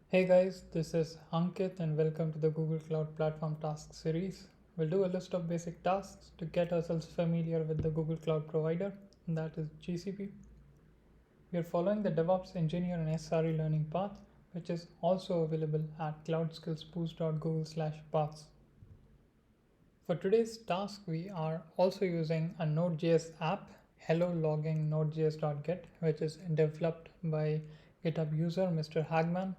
Hey guys, this is Ankit and welcome to the Google Cloud Platform Task Series. We'll do a list of basic tasks to get ourselves familiar with the Google Cloud provider, and that is GCP. We are following the DevOps Engineer and SRE learning path, which is also available at cloudskillsboost.google/paths. For today's task, we are also using a Node.js app, hello logging nodejs.get, which is developed by GitHub user Mr. Hagman.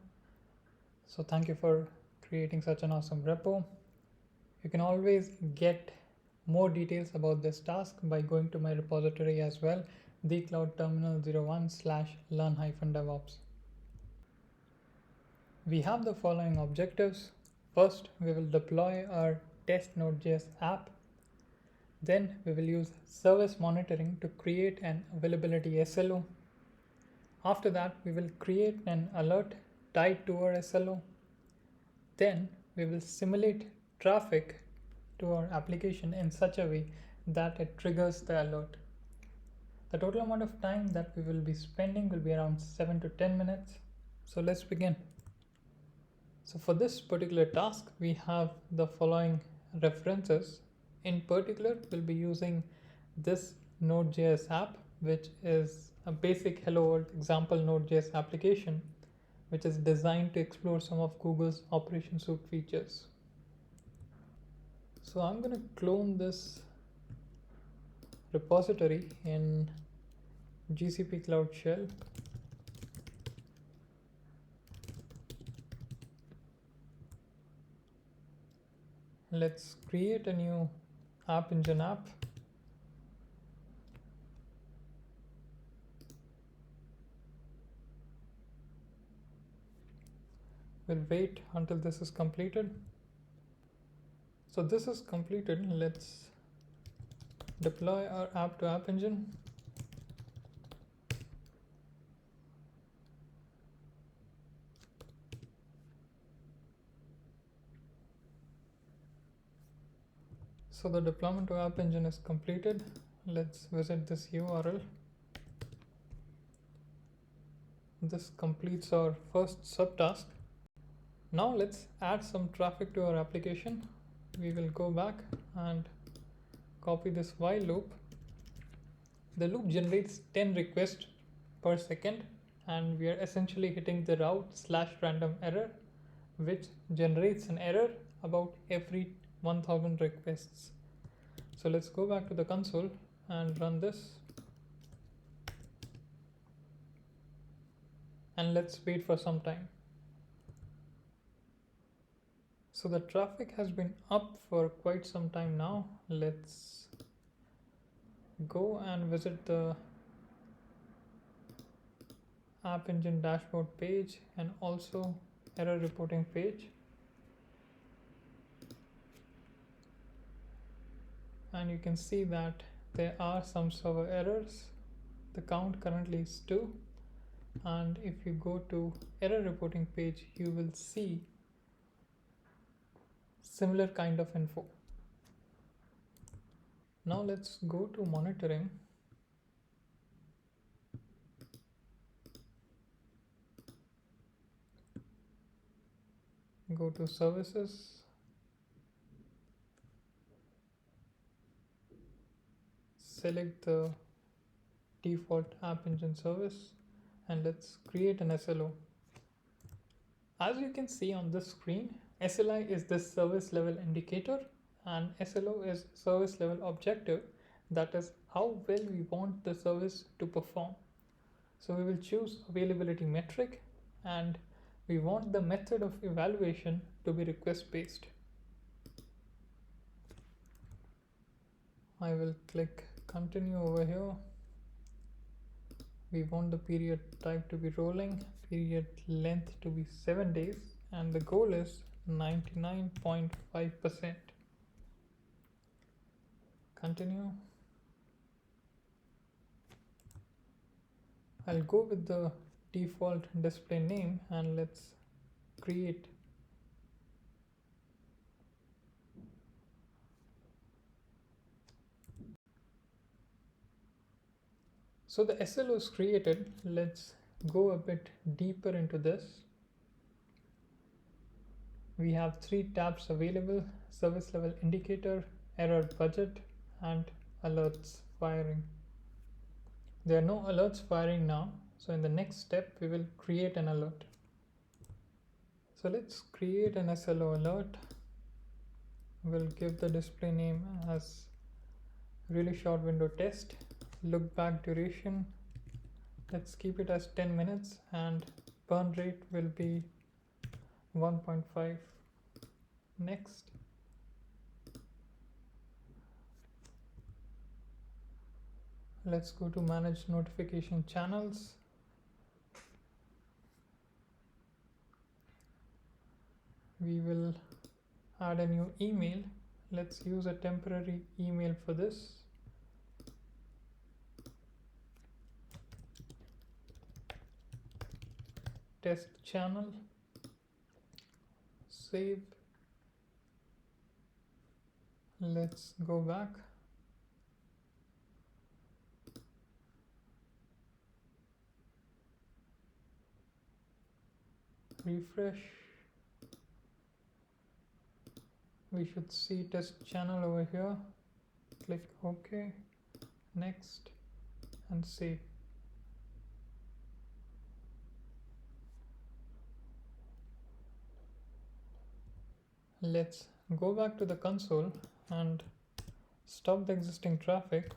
So thank you for creating such an awesome repo. You can always get more details about this task by going to my repository as well, thecloudterminal01/learn-devops. We have the following objectives. First, we will deploy our test Node.js app. Then we will use service monitoring to create an availability SLO. After that, we will create an alert tied to our SLO. Then we will simulate traffic to our application in such a way that it triggers the alert. The total amount of time that we will be spending will be around 7 to 10 minutes. So let's begin. So for this particular task, we have the following references. In particular, we'll be using this Node.js app, which is a basic Hello World example Node.js application, which is designed to explore some of Google's Operation Suite features. So I'm going to clone this repository in GCP Cloud Shell. Let's create a new App Engine app. We'll wait until this is completed. So this is completed. Let's deploy our app to App Engine. So the deployment to App Engine is completed. Let's visit this URL. This completes our first subtask. Now let's add some traffic to our application. We will go back and copy this while loop. The loop generates 10 requests per second, and we are essentially hitting the route/random error, which generates an error about every 1000 requests. So let's go back to the console and run this. And let's wait for some time. So the traffic has been up for quite some time now. Let's go and visit the App Engine dashboard page and also error reporting page. And you can see that there are some server errors. The count currently is 2. And if you go to error reporting page, you will see similar kind of info. Now let's go to monitoring. Go to services. Select the default App Engine service and let's create an SLO. As you can see on this screen, SLI is this service level indicator and SLO is service level objective, that is how well we want the service to perform. So we will choose availability metric and we want the method of evaluation to be request based. I will click continue over here. We want the period type to be rolling, period length to be 7 days, and the goal is 99.5%. Continue. I'll go with the default display name and let's create. So the SLO is created. Let's go a bit deeper into this. We have three tabs available: service level indicator, error budget, and alerts firing. There are no alerts firing now, so in the next step we will create an alert. So let's create an SLO alert. We'll give the display name as really short window test. Look back duration, let's keep it as 10 minutes, and burn rate will be 1.5. Next. Let's go to manage notification channels. We will add a new email. Let's use a temporary email for this. Test channel. Save. Let's go back. Refresh. We should see test channel over here. Click OK. Next, and save. Let's go back to the console and stop the existing traffic.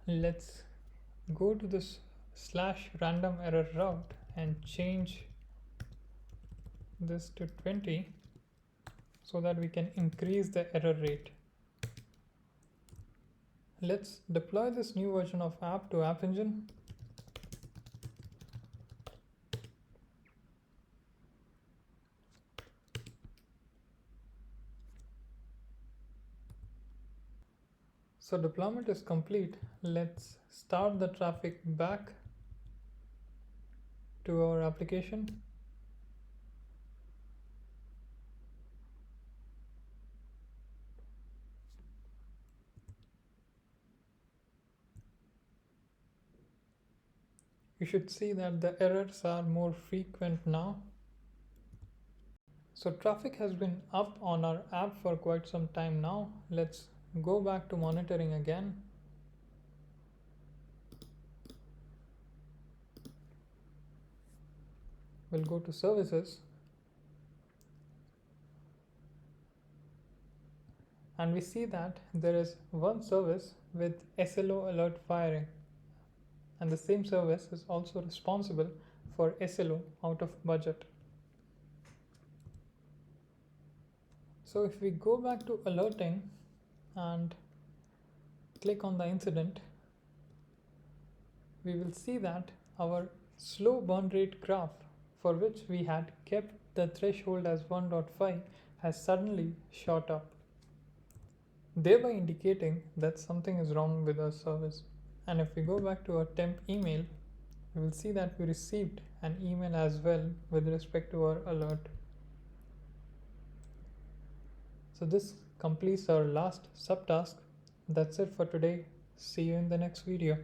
Let's go to this /random error route and change this to 20 so that we can increase the error rate. Let's deploy this new version of app to App Engine. So deployment is complete. Let's start the traffic back to our application. You should see that the errors are more frequent now. So traffic has been up on our app for quite some time now. Let's go back to monitoring again. We'll go to services. And we see that there is one service with SLO alert firing. And the same service is also responsible for SLO out of budget. So if we go back to alerting and click on the incident, we will see that our slow burn rate graph, for which we had kept the threshold as 1.5, has suddenly shot up, thereby indicating that something is wrong with our service. And if we go back to our temp email, we will see that we received an email as well with respect to our alert. So this completes our last subtask. That's it for today. See you in the next video.